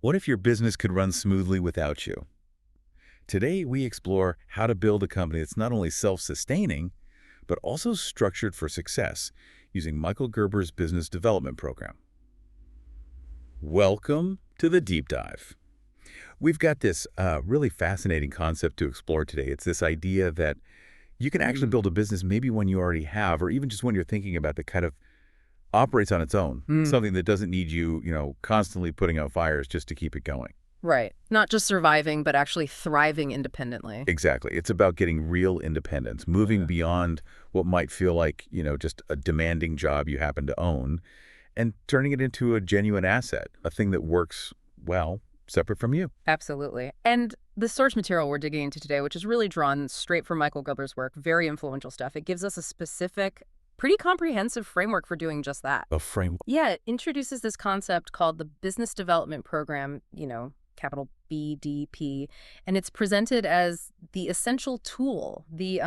What if your business could run smoothly without you? Today, we explore how to build a company that's not only self-sustaining, but also structured for success using Michael Gerber's business development program. Welcome to the deep dive. We've got this really fascinating concept to explore today. It's this idea that you can actually build a business maybe when you already have, or even just when you're thinking about that kind of operates on its own, something that doesn't need you, constantly putting out fires just to keep it going. Right. Not just surviving, but actually thriving independently. Exactly. It's about getting real independence, moving beyond what might feel like, just a demanding job you happen to own, and turning it into a genuine asset, a thing that works well, separate from you. Absolutely. And the source material we're digging into today, which is really drawn straight from Michael Gerber's work, very influential stuff. It gives us a specific, pretty comprehensive framework for doing just that. A framework. Yeah, it introduces this concept called the Business Development Program, capital BDP, and it's presented as the essential tool, the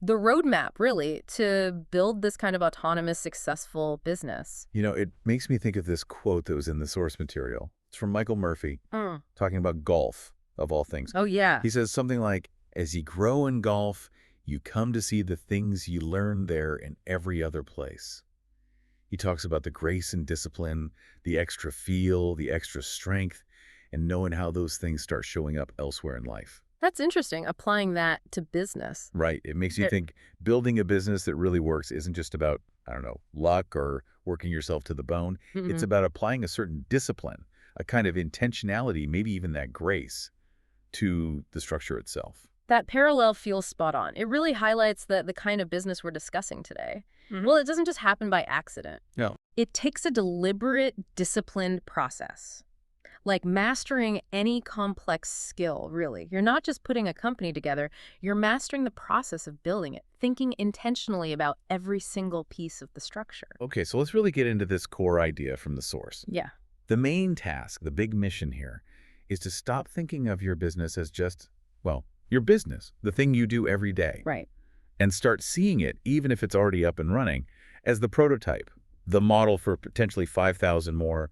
roadmap, really, to build this kind of autonomous, successful business. It makes me think of this quote that was in the source material. It's from Michael Murphy, talking about golf, of all things. Oh, yeah. He says something like, as you grow in golf, you come to see the things you learn there in every other place. He talks about the grace and discipline, the extra feel, the extra strength, and knowing how those things start showing up elsewhere in life. That's interesting, applying that to business. Right. It makes you think building a business that really works isn't just about, luck or working yourself to the bone. It's about applying a certain discipline, a kind of intentionality, maybe even that grace, to the structure itself. That parallel feels spot on. It really highlights the kind of business we're discussing today. Well, it doesn't just happen by accident. No. It takes a deliberate, disciplined process. Like mastering any complex skill, really. You're not just putting a company together, you're mastering the process of building it, thinking intentionally about every single piece of the structure. Okay, so let's really get into this core idea from the source. Yeah. The main task, the big mission here, is to stop thinking of your business as just, your business, the thing you do every day. Right. And start seeing it, even if it's already up and running, as the prototype, the model for potentially 5,000 more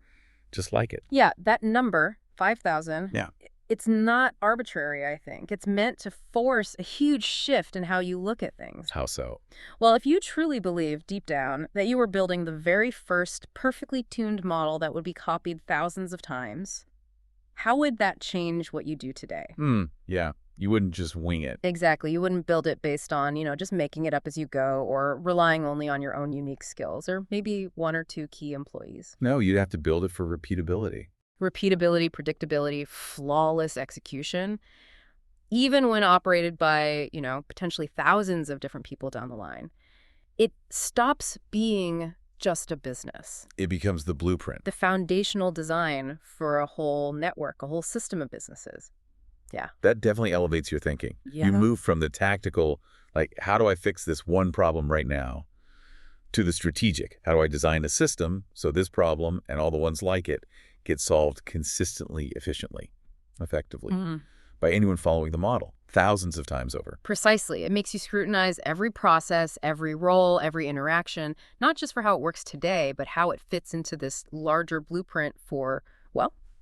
just like it. Yeah, that number, 5,000, Yeah. It's not arbitrary, I think. It's meant to force a huge shift in how you look at things. How so? Well, if you truly believe deep down that you were building the very first perfectly tuned model that would be copied thousands of times, how would that change what you do today? Yeah. You wouldn't just wing it. Exactly. You wouldn't build it based on, just making it up as you go or relying only on your own unique skills or maybe one or two key employees. No, you'd have to build it for repeatability. Repeatability, predictability, flawless execution, even when operated by, potentially thousands of different people down the line. It stops being just a business. It becomes the blueprint. The foundational design for a whole network, a whole system of businesses. Yeah. That definitely elevates your thinking. Yeah. You move from the tactical, like, how do I fix this one problem right now, to the strategic. How do I design a system so this problem and all the ones like it get solved consistently, efficiently, effectively, by anyone following the model thousands of times over. Precisely. It makes you scrutinize every process, every role, every interaction, not just for how it works today, but how it fits into this larger blueprint for,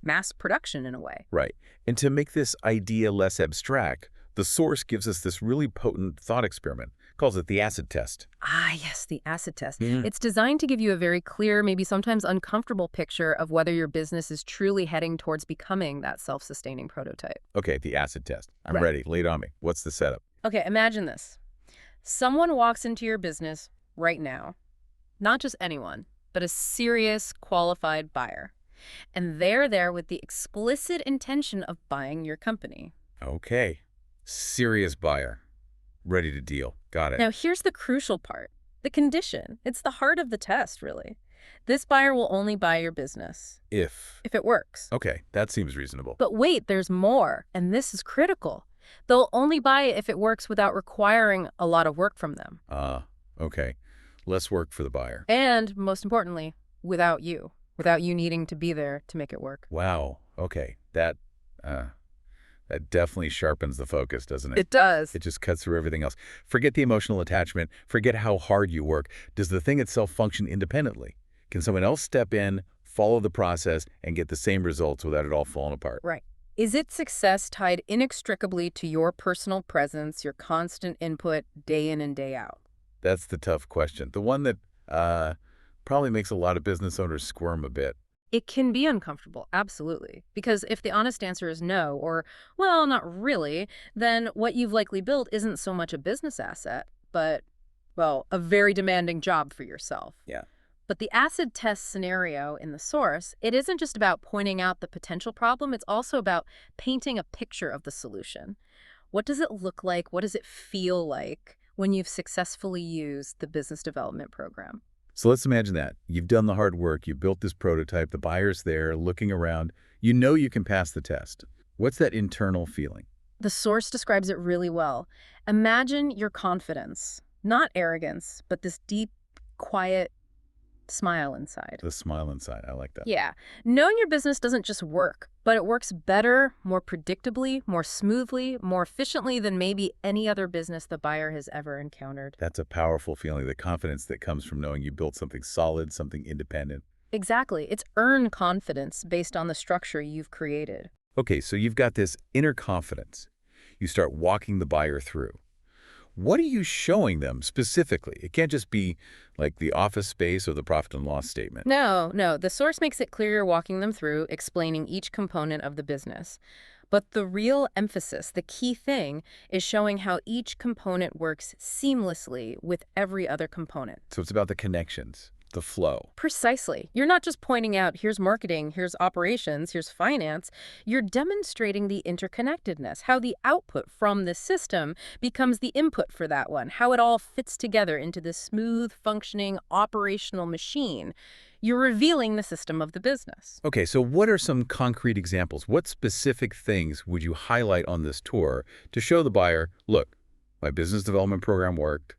mass production in a way. Right. And to make this idea less abstract, the source gives us this really potent thought experiment. Calls it the acid test. Ah, yes, the acid test. It's designed to give you a very clear, maybe sometimes uncomfortable picture of whether your business is truly heading towards becoming that self-sustaining prototype. Okay, the acid test. I'm Right. ready. Lay it on me. What's the setup? Okay, imagine this. Someone walks into your business right now. Not just anyone, but a serious, qualified buyer. And they're there with the explicit intention of buying your company. Okay. Serious buyer. Ready to deal. Got it. Now, here's the crucial part. The condition. It's the heart of the test, really. This buyer will only buy your business If it works. Okay, that seems reasonable. But wait, there's more, and this is critical. They'll only buy it if it works without requiring a lot of work from them. Okay. Less work for the buyer. And, most importantly, without you needing to be there to make it work. Wow. Okay. That definitely sharpens the focus, doesn't it? It does. It just cuts through everything else. Forget the emotional attachment. Forget how hard you work. Does the thing itself function independently? Can someone else step in, follow the process, and get the same results without it all falling apart. Right. Is its success tied inextricably to your personal presence, your constant input day in and day out? That's the tough question. The one that probably makes a lot of business owners squirm a bit. It can be uncomfortable, absolutely. Because if the honest answer is no, or, well, not really, then what you've likely built isn't so much a business asset, but, well, a very demanding job for yourself. Yeah. But the acid test scenario in the source, it isn't just about pointing out the potential problem, it's also about painting a picture of the solution. What does it look like? What does it feel like when you've successfully used the business development program? So let's imagine that. You've done the hard work. You built this prototype. The buyer's there looking around. You know you can pass the test. What's that internal feeling? The source describes it really well. Imagine your confidence, not arrogance, but this deep, quiet smile inside. The smile inside. I like that. Yeah. Knowing your business doesn't just work, but it works better, more predictably, more smoothly, more efficiently than maybe any other business the buyer has ever encountered. That's a powerful feeling, the confidence that comes from knowing you built something solid, something independent. Exactly. It's earned confidence based on the structure you've created. Okay, so you've got this inner confidence. You start walking the buyer through. What are you showing them specifically? It can't just be like the office space or the profit and loss statement. No. The source makes it clear you're walking them through, explaining each component of the business. But the real emphasis, the key thing, is showing how each component works seamlessly with every other component. So it's about the connections, the flow. Precisely. You're not just pointing out, here's marketing, here's operations, here's finance. You're demonstrating the interconnectedness, how the output from this system becomes the input for that one, how it all fits together into this smooth, functioning, operational machine. You're revealing the system of the business. Okay, so what are some concrete examples? What specific things would you highlight on this tour to show the buyer, look, my business development program worked.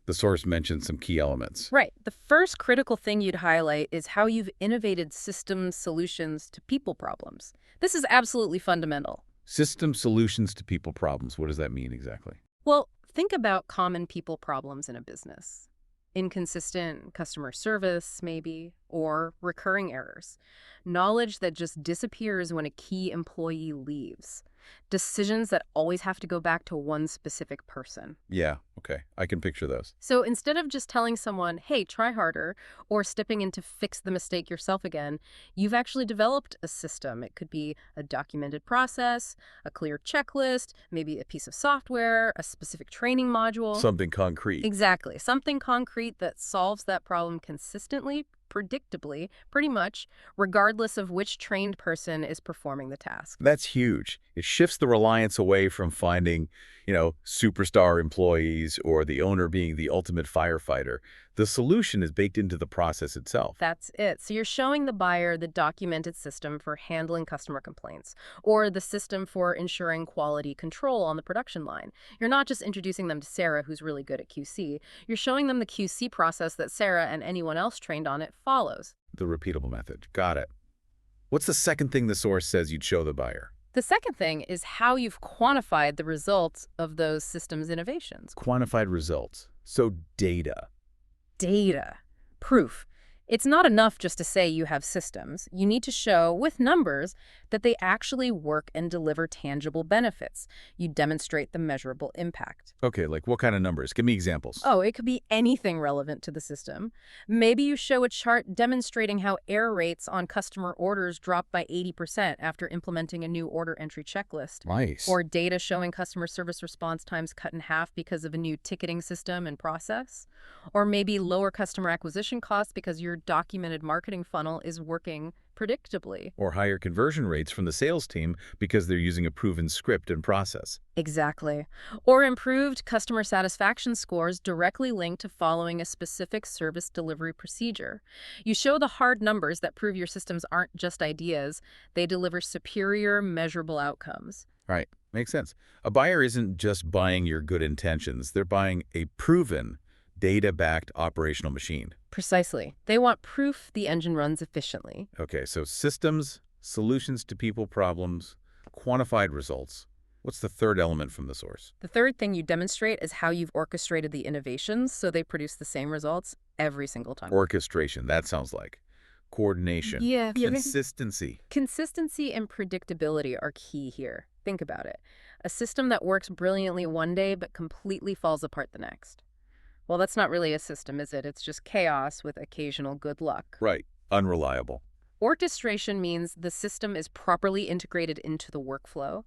The source mentioned some key elements. Right. The first critical thing you'd highlight is how you've innovated system solutions to people problems. This is absolutely fundamental. System solutions to people problems. What does that mean exactly? Well, think about common people problems in a business. Inconsistent customer service, maybe, or recurring errors. Knowledge that just disappears when a key employee leaves. Decisions that always have to go back to one specific person. Yeah, okay. I can picture those. So instead of just telling someone, hey, try harder, or stepping in to fix the mistake yourself again, you've actually developed a system. It could be a documented process, a clear checklist, maybe a piece of software, a specific training module. Something concrete. Exactly. Something concrete that solves that problem consistently, predictably, pretty much, regardless of which trained person is performing the task. That's huge. It shifts the reliance away from finding, superstar employees or the owner being the ultimate firefighter. The solution is baked into the process itself. That's it. So you're showing the buyer the documented system for handling customer complaints, or the system for ensuring quality control on the production line. You're not just introducing them to Sarah, who's really good at QC. You're showing them the QC process that Sarah and anyone else trained on it follows. The repeatable method. Got it. What's the second thing the source says you'd show the buyer? The second thing is how you've quantified the results of those systems innovations. Quantified results. So data. Data. Proof. It's not enough just to say you have systems. You need to show, with numbers, that they actually work and deliver tangible benefits. You demonstrate the measurable impact. Okay, like what kind of numbers? Give me examples. Oh, it could be anything relevant to the system. Maybe you show a chart demonstrating how error rates on customer orders dropped by 80% after implementing a new order entry checklist. Nice. Or data showing customer service response times cut in half because of a new ticketing system and process. Or maybe lower customer acquisition costs because your documented marketing funnel is working predictably. Or higher conversion rates from the sales team because they're using a proven script and process. Exactly. Or improved customer satisfaction scores directly linked to following a specific service delivery procedure. You show the hard numbers that prove your systems aren't just ideas. They deliver superior, measurable outcomes. Right. Makes sense. A buyer isn't just buying your good intentions. They're buying a proven, data-backed operational machine. Precisely. They want proof the engine runs efficiently. Okay, so systems, solutions to people problems, quantified results. What's the third element from the source? The third thing you demonstrate is how you've orchestrated the innovations so they produce the same results every single time. Orchestration, that sounds like. coordination, Yeah. consistency. Consistency and predictability are key here. Think about it. A system that works brilliantly one day but completely falls apart the next. Well, that's not really a system, is it? It's just chaos with occasional good luck. Right. Unreliable. Orchestration means the system is properly integrated into the workflow.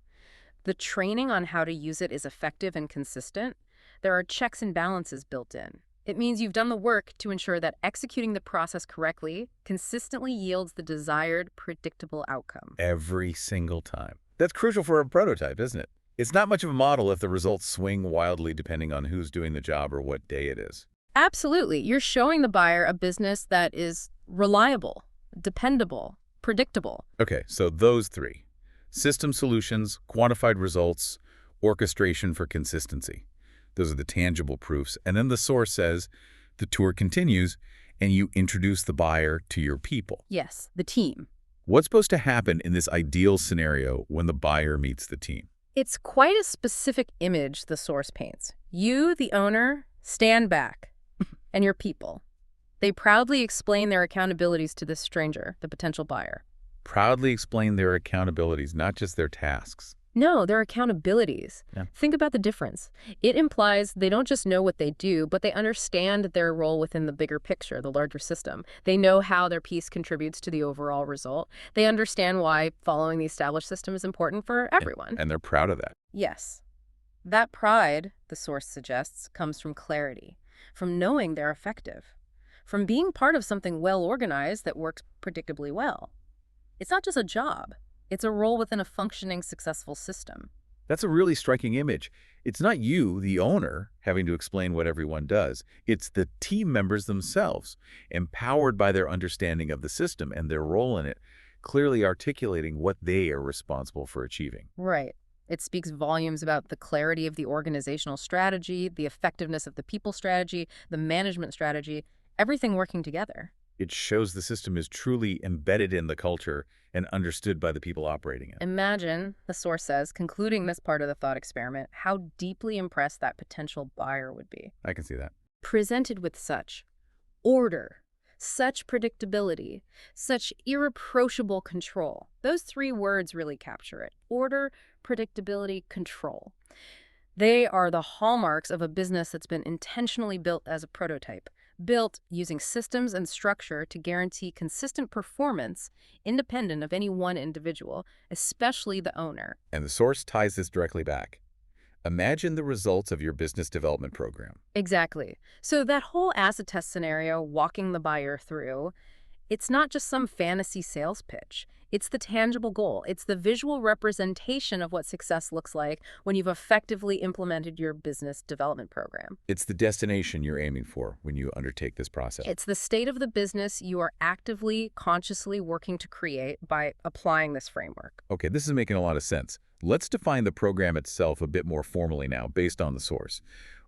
The training on how to use it is effective and consistent. There are checks and balances built in. It means you've done the work to ensure that executing the process correctly consistently yields the desired, predictable outcome. Every single time. That's crucial for a prototype, isn't it? It's not much of a model if the results swing wildly depending on who's doing the job or what day it is. Absolutely. You're showing the buyer a business that is reliable, dependable, predictable. Okay, so those three. System solutions, quantified results, orchestration for consistency. Those are the tangible proofs. And then the source says the tour continues and you introduce the buyer to your people. Yes, the team. What's supposed to happen in this ideal scenario when the buyer meets the team? It's quite a specific image the source paints. You, the owner, stand back, and your people. They proudly explain their accountabilities to this stranger, the potential buyer. Proudly explain their accountabilities, not just their tasks. No, their accountabilities. Yeah. Think about the difference. It implies they don't just know what they do, but they understand their role within the bigger picture, the larger system. They know how their piece contributes to the overall result. They understand why following the established system is important for everyone. And they're proud of that. Yes. That pride, the source suggests, comes from clarity, from knowing they're effective, from being part of something well-organized that works predictably well. It's not just a job. It's a role within a functioning, successful system. That's a really striking image. It's not you, the owner, having to explain what everyone does. It's the team members themselves, empowered by their understanding of the system and their role in it, clearly articulating what they are responsible for achieving. Right. It speaks volumes about the clarity of the organizational strategy, the effectiveness of the people strategy, the management strategy, everything working together. It shows the system is truly embedded in the culture and understood by the people operating it. Imagine, the source says, concluding this part of the thought experiment, how deeply impressed that potential buyer would be. I can see that. Presented with such order, such predictability, such irreproachable control. Those three words really capture it. Order, predictability, control. They are the hallmarks of a business that's been intentionally built as a prototype, built using systems and structure to guarantee consistent performance independent of any one individual, especially the owner. And the source ties this directly back. Imagine the results of your business development program. Exactly. So that whole asset test scenario, walking the buyer through, it's not just some fantasy sales pitch. It's the tangible goal. It's the visual representation of what success looks like when you've effectively implemented your business development program. It's the destination you're aiming for when you undertake this process. It's the state of the business you are actively, consciously working to create by applying this framework. Okay, this is making a lot of sense. Let's define the program itself a bit more formally now, based on the source.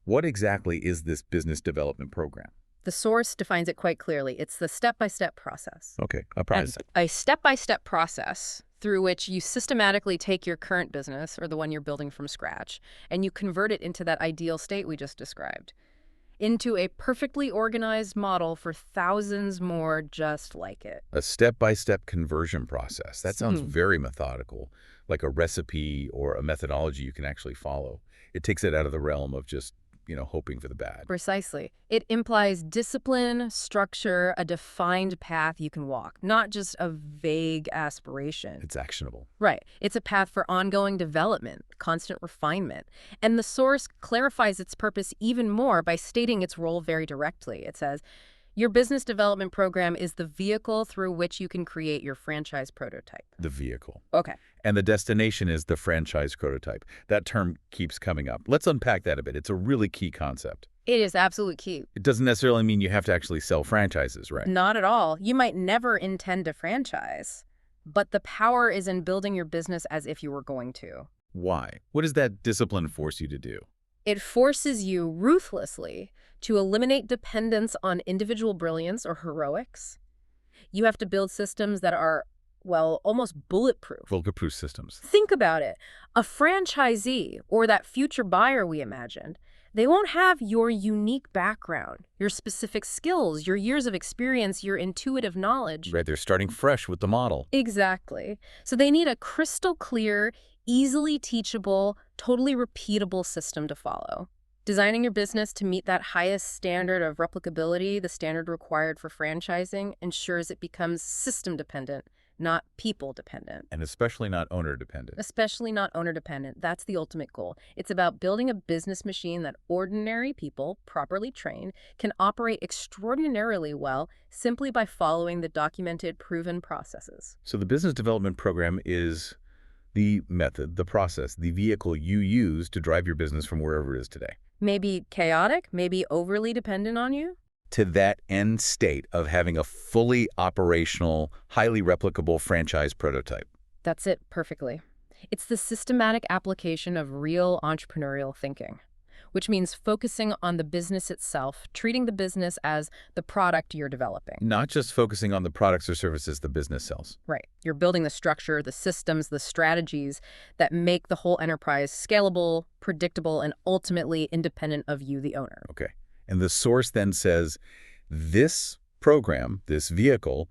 What exactly is this business development program? The source defines it quite clearly. It's the step-by-step process. Okay, a process. A step-by-step process through which you systematically take your current business, or the one you're building from scratch, and you convert it into that ideal state we just described, into a perfectly organized model for thousands more just like it. A step-by-step conversion process. That sounds very methodical, like a recipe or a methodology you can actually follow. It takes it out of the realm of just hoping for the bad. Precisely. It implies discipline, structure, a defined path you can walk, not just a vague aspiration. It's actionable. Right. It's a path for ongoing development, constant refinement. And the source clarifies its purpose even more by stating its role very directly. It says, your business development program is the vehicle through which you can create your franchise prototype. The vehicle. Okay. And the destination is the franchise prototype. That term keeps coming up. Let's unpack that a bit. It's a really key concept. It is absolute key. It doesn't necessarily mean you have to actually sell franchises, right? Not at all. You might never intend to franchise, but the power is in building your business as if you were going to. Why? What does that discipline force you to do? It forces you ruthlessly to eliminate dependence on individual brilliance or heroics. You have to build systems that are, well, almost bulletproof. Bulletproof systems. Think about it. A franchisee, or that future buyer we imagined, They won't have your unique background, your specific skills, your years of experience, your intuitive knowledge. Right, they're starting fresh with the model. Exactly. So they need a crystal clear, easily teachable, totally repeatable system to follow. Designing your business to meet that highest standard of replicability, the standard required for franchising, ensures it becomes system dependent, not people dependent. And especially not owner dependent. Especially not owner dependent. That's the ultimate goal. It's about building a business machine that ordinary people, properly trained, can operate extraordinarily well simply by following the documented, proven processes. So the business development program is the method, the process, the vehicle you use to drive your business from wherever it is today Maybe chaotic, maybe overly dependent on you. to that end state of having a fully operational, highly replicable franchise prototype. That's it perfectly. It's the systematic application of real entrepreneurial thinking, which means focusing on the business itself, treating the business as the product you're developing. Not just focusing on the products or services the business sells. Right. You're building the structure, the systems, the strategies that make the whole enterprise scalable, predictable, and ultimately independent of you, the owner. Okay. And the source then says, this program, this vehicle,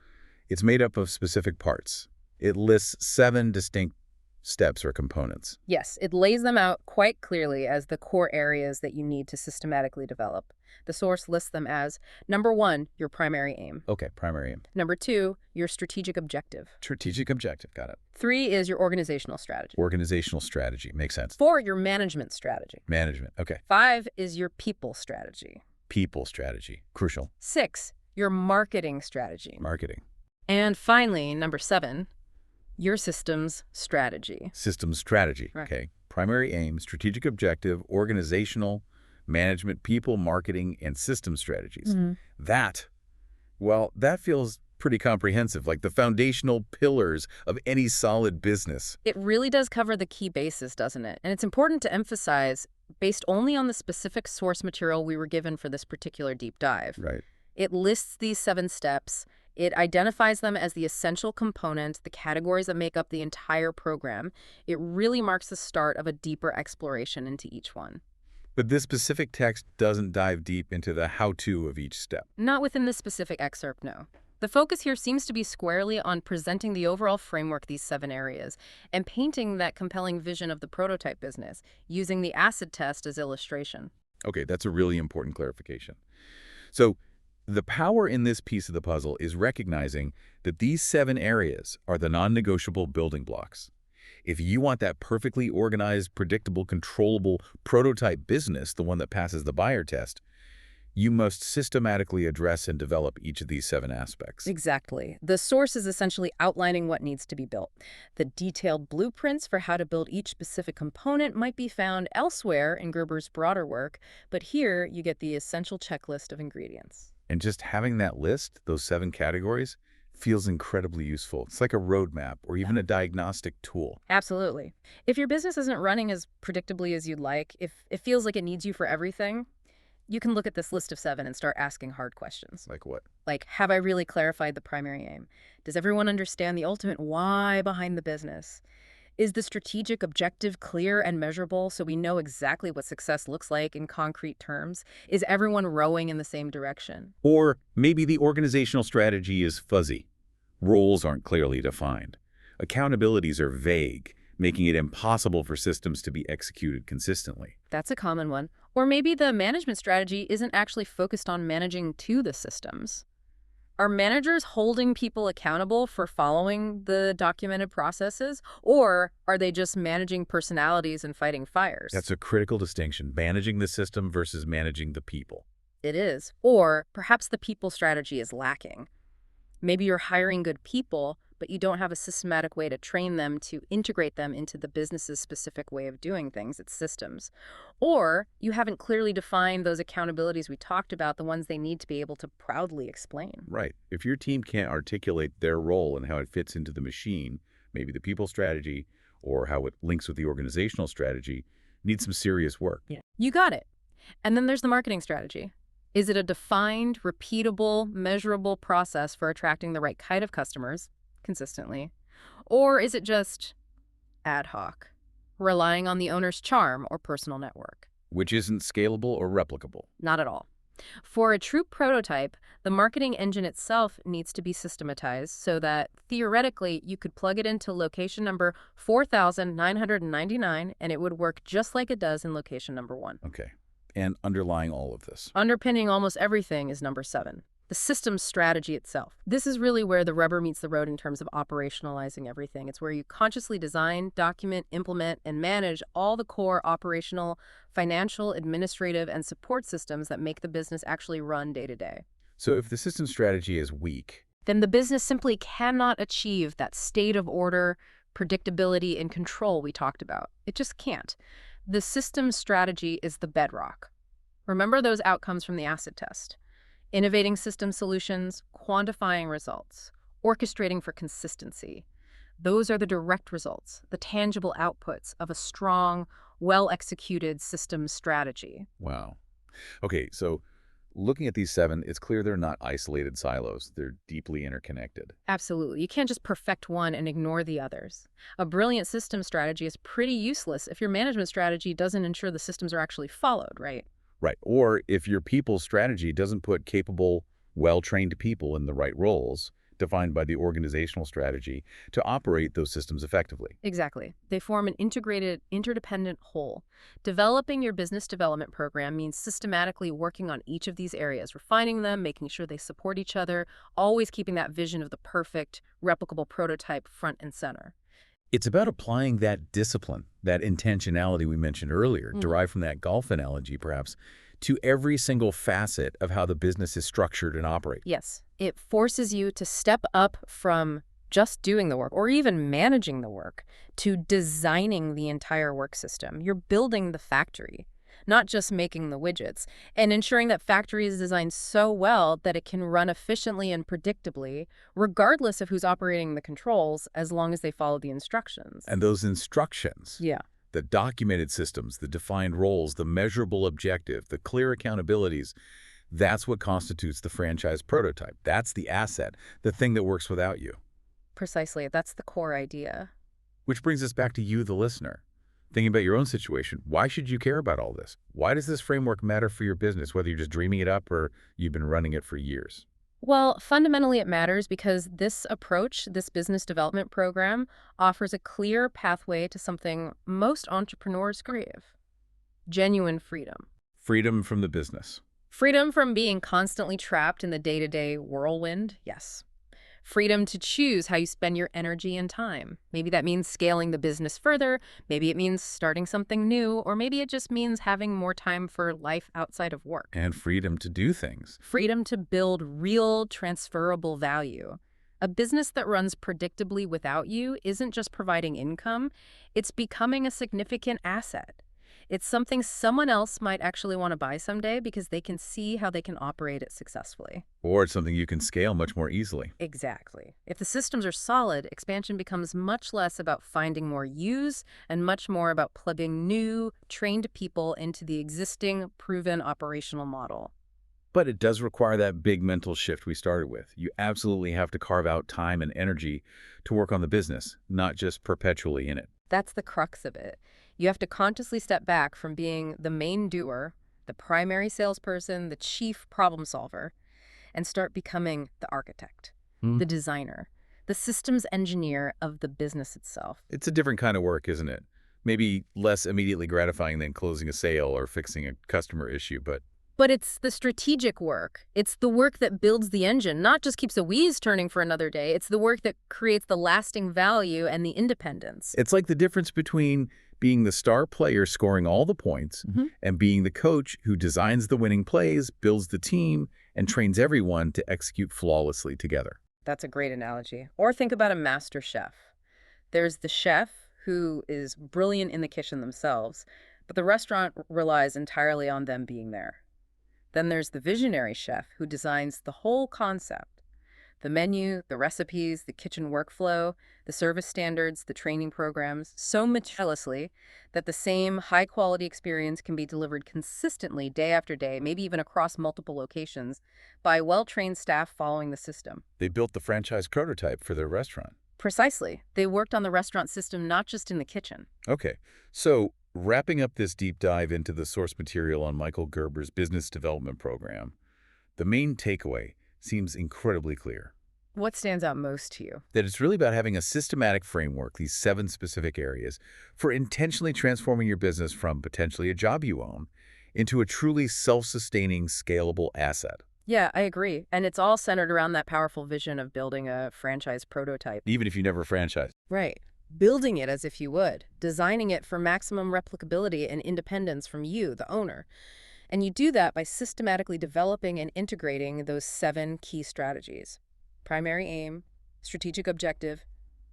it's made up of specific parts. It lists 7 distinct steps or components. Yes, it lays them out quite clearly as the core areas that you need to systematically develop. The source lists them as, number 1, your primary aim. Okay, primary aim. Number 2, your strategic objective. Strategic objective, got it. 3 is your organizational strategy. Organizational strategy, makes sense. 4, your management strategy. Management, okay. 5 is your people strategy. People strategy, crucial. 6, your marketing strategy. Marketing. And finally, number 7, your systems strategy. Systems strategy, Right. okay. Primary aim, strategic objective, organizational, management, people, marketing, and system strategies. That feels pretty comprehensive, like the foundational pillars of any solid business. It really does cover the key bases, doesn't it? And it's important to emphasize, based only on the specific source material we were given for this particular deep dive. Right. It lists these 7 steps. It identifies them as the essential components, the categories that make up the entire program. It really marks the start of a deeper exploration into each one. But this specific text doesn't dive deep into the how-to of each step. Not within this specific excerpt, no. The focus here seems to be squarely on presenting the overall framework, these 7 areas, and painting that compelling vision of the prototype business, using the acid test as illustration. Okay, that's a really important clarification. So the power in this piece of the puzzle is recognizing that these 7 areas are the non-negotiable building blocks. If you want that perfectly organized, predictable, controllable prototype business, the one that passes the buyer test, you must systematically address and develop each of these 7 aspects. Exactly. The source is essentially outlining what needs to be built. The detailed blueprints for how to build each specific component might be found elsewhere in Gerber's broader work, but here you get the essential checklist of ingredients. And just having that list, those 7 categories, feels incredibly useful. It's like a roadmap or even a diagnostic tool. Absolutely. If your business isn't running as predictably as you'd like, if it feels like it needs you for everything, you can look at this list of 7 and start asking hard questions. Like what? Like, have I really clarified the primary aim? Does everyone understand the ultimate why behind the business? Is the strategic objective clear and measurable so we know exactly what success looks like in concrete terms? Is everyone rowing in the same direction? Or maybe the organizational strategy is fuzzy. Roles aren't clearly defined. Accountabilities are vague, making it impossible for systems to be executed consistently. That's a common one. Or maybe the management strategy isn't actually focused on managing to the systems. Are managers holding people accountable for following the documented processes, or are they just managing personalities and fighting fires? That's a critical distinction, managing the system versus managing the people. It is. Or perhaps the people strategy is lacking. Maybe you're hiring good people, but you don't have a systematic way to train them to integrate them into the business's specific way of doing things, its systems. Or you haven't clearly defined those accountabilities we talked about, the ones they need to be able to proudly explain. Right. If your team can't articulate their role and how it fits into the machine, maybe the people strategy or how it links with the organizational strategy, needs some serious work. Yeah. You got it. And then there's the marketing strategy. Is it a defined, repeatable, measurable process for attracting the right kind of customers consistently? Or is it just ad hoc, relying on the owner's charm or personal network? which isn't scalable or replicable. Not at all. For a true prototype, the marketing engine itself needs to be systematized so that, theoretically, you could plug it into location number 4,999 and it would work just like it does in location number 1. Okay. And underlying all of this. Underpinning almost everything is number 7, the systems strategy itself. This is really where the rubber meets the road in terms of operationalizing everything. It's where you consciously design, document, implement, and manage all the core operational, financial, administrative, and support systems that make the business actually run day to day. So if the system strategy is weak, Then the business simply cannot achieve that state of order, predictability, and control we talked about. It just can't. The systems strategy is the bedrock. Remember those outcomes from the acid test. Innovating system solutions, quantifying results, orchestrating for consistency. Those are the direct results, the tangible outputs of a strong, well-executed systems strategy. wow. Okay, so looking at these 7, it's clear they're not isolated silos. They're deeply interconnected. Absolutely. You can't just perfect one and ignore the others. A brilliant system strategy is pretty useless if your management strategy doesn't ensure the systems are actually followed, right? Right. Or if your people strategy doesn't put capable, well-trained people in the right roles defined by the organizational strategy to operate those systems effectively. Exactly. They form an integrated, interdependent whole. Developing your business development program means systematically working on each of these areas, refining them, making sure they support each other, always keeping that vision of the perfect, replicable prototype front and center. It's about applying that discipline, that intentionality we mentioned earlier, derived from that golf analogy perhaps, to every single facet of how the business is structured and operates. Yes, it forces you to step up from just doing the work or even managing the work to designing the entire work system. You're building the factory, not just making the widgets, and ensuring that factory is designed so well that it can run efficiently and predictably, regardless of who's operating the controls, as long as they follow the instructions. And those instructions, Yeah. the documented systems, the defined roles, the measurable objective, the clear accountabilities, that's what constitutes the franchise prototype. That's the asset, the thing that works without you. Precisely. That's the core idea. Which brings us back to you, the listener. Thinking about your own situation, why should you care about all this? Why does this framework matter for your business, whether you're just dreaming it up or you've been running it for years? Well, fundamentally it matters because this approach, this business development program, offers a clear pathway to something most entrepreneurs crave: genuine freedom. Freedom from the business. Freedom from being constantly trapped in the day-to-day whirlwind, yes. Freedom to choose how you spend your energy and time. Maybe that means scaling the business further, maybe it means starting something new, or maybe it just means having more time for life outside of work. And freedom to do things. Freedom to build real, transferable value. A business that runs predictably without you isn't just providing income, it's becoming a significant asset. It's something someone else might actually want to buy someday because they can see how they can operate it successfully. Or it's something you can scale much more easily. Exactly. If the systems are solid, expansion becomes much less about finding more use and much more about plugging new, trained people into the existing, proven operational model. But it does require that big mental shift we started with. You absolutely have to carve out time and energy to work on the business, not just perpetually in it. That's the crux of it. You have to consciously step back from being the main doer, the primary salesperson, the chief problem solver, and start becoming the architect, the designer, the systems engineer of the business itself. It's a different kind of work, isn't it? Maybe less immediately gratifying than closing a sale or fixing a customer issue, but But it's the strategic work. It's the work that builds the engine, not just keeps the wheels turning for another day. It's the work that creates the lasting value and the independence. it's like the difference between being the star player scoring all the points and being the coach who designs the winning plays, builds the team, and trains everyone to execute flawlessly together. That's a great analogy. Or think about a master chef. There's the chef who is brilliant in the kitchen themselves, but the restaurant relies entirely on them being there. Then there's the visionary chef who designs the whole concept: the menu, the recipes, the kitchen workflow, the service standards, the training programs, so meticulously that the same high-quality experience can be delivered consistently day after day, maybe even across multiple locations, by well-trained staff following the system. They built the franchise prototype for their restaurant. Precisely. They worked on the restaurant system not just in the kitchen. Okay, so Wrapping up this deep dive into the source material on Michael Gerber's business development program, the main takeaway seems incredibly clear. What stands out most to you? That it's really about having a systematic framework, these 7 specific areas, for intentionally transforming your business from potentially a job you own into a truly self-sustaining, scalable asset. Yeah, I agree. And it's all centered around that powerful vision of building a franchise prototype. Even if you never franchise. Right. Building it as if you would, designing it for maximum replicability and independence from you, the owner. And you do that by systematically developing and integrating those 7 key strategies: primary aim, strategic objective,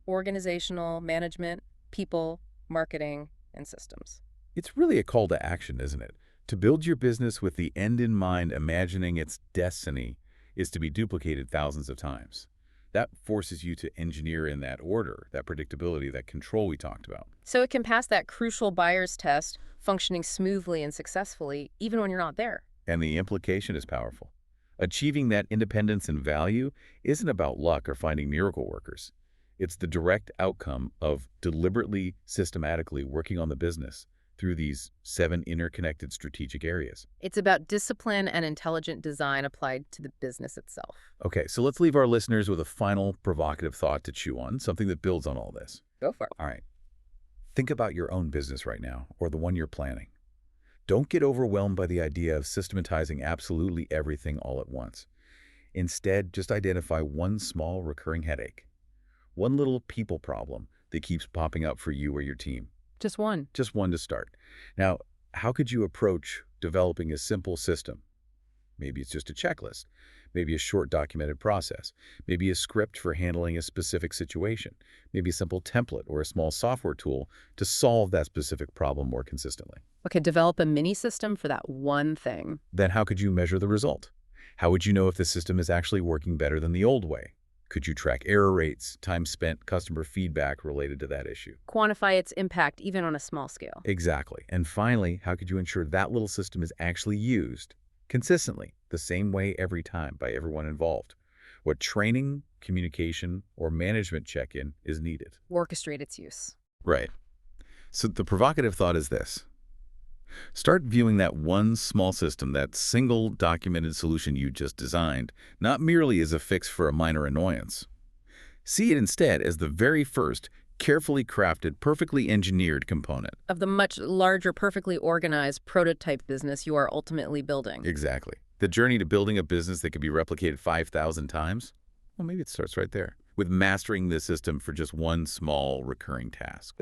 organizational management, people, marketing, and systems. It's really a call to action, isn't it? To build your business with the end in mind, imagining its destiny is to be duplicated thousands of times. That forces you to engineer in that order, that predictability, that control we talked about. So it can pass that crucial buyer's test, functioning smoothly and successfully, even when you're not there. And the implication is powerful. Achieving that independence and value isn't about luck or finding miracle workers. It's the direct outcome of deliberately, systematically working on the business through these 7 interconnected strategic areas. It's about discipline and intelligent design applied to the business itself. Okay, so let's leave our listeners with a final provocative thought to chew on, something that builds on all this. Go for it. All right. Think about your own business right now, or the one you're planning. Don't get overwhelmed by the idea of systematizing absolutely everything all at once. Instead, just identify one small recurring headache, one little people problem that keeps popping up for you or your team. Just one. Just one to start. Now, how could you approach developing a simple system? Maybe it's just a checklist, maybe a short documented process, maybe a script for handling a specific situation, maybe a simple template or a small software tool to solve that specific problem more consistently. Okay, develop a mini system for that one thing. Then how could you measure the result? How would you know if the system is actually working better than the old way? Could you track error rates, time spent, customer feedback related to that issue? Quantify its impact even on a small scale. Exactly. And finally, how could you ensure that little system is actually used consistently, the same way every time by everyone involved? What training, communication, or management check-in is needed? Orchestrate its use. Right. So the provocative thought is this. Start viewing that one small system, that single documented solution you just designed, not merely as a fix for a minor annoyance. See it instead as the very first, carefully crafted, perfectly engineered component. Of the much larger, perfectly organized prototype business you are ultimately building. Exactly. The journey to building a business that can be replicated 5,000 times? Well, maybe it starts right there, with mastering the system for just one small recurring task.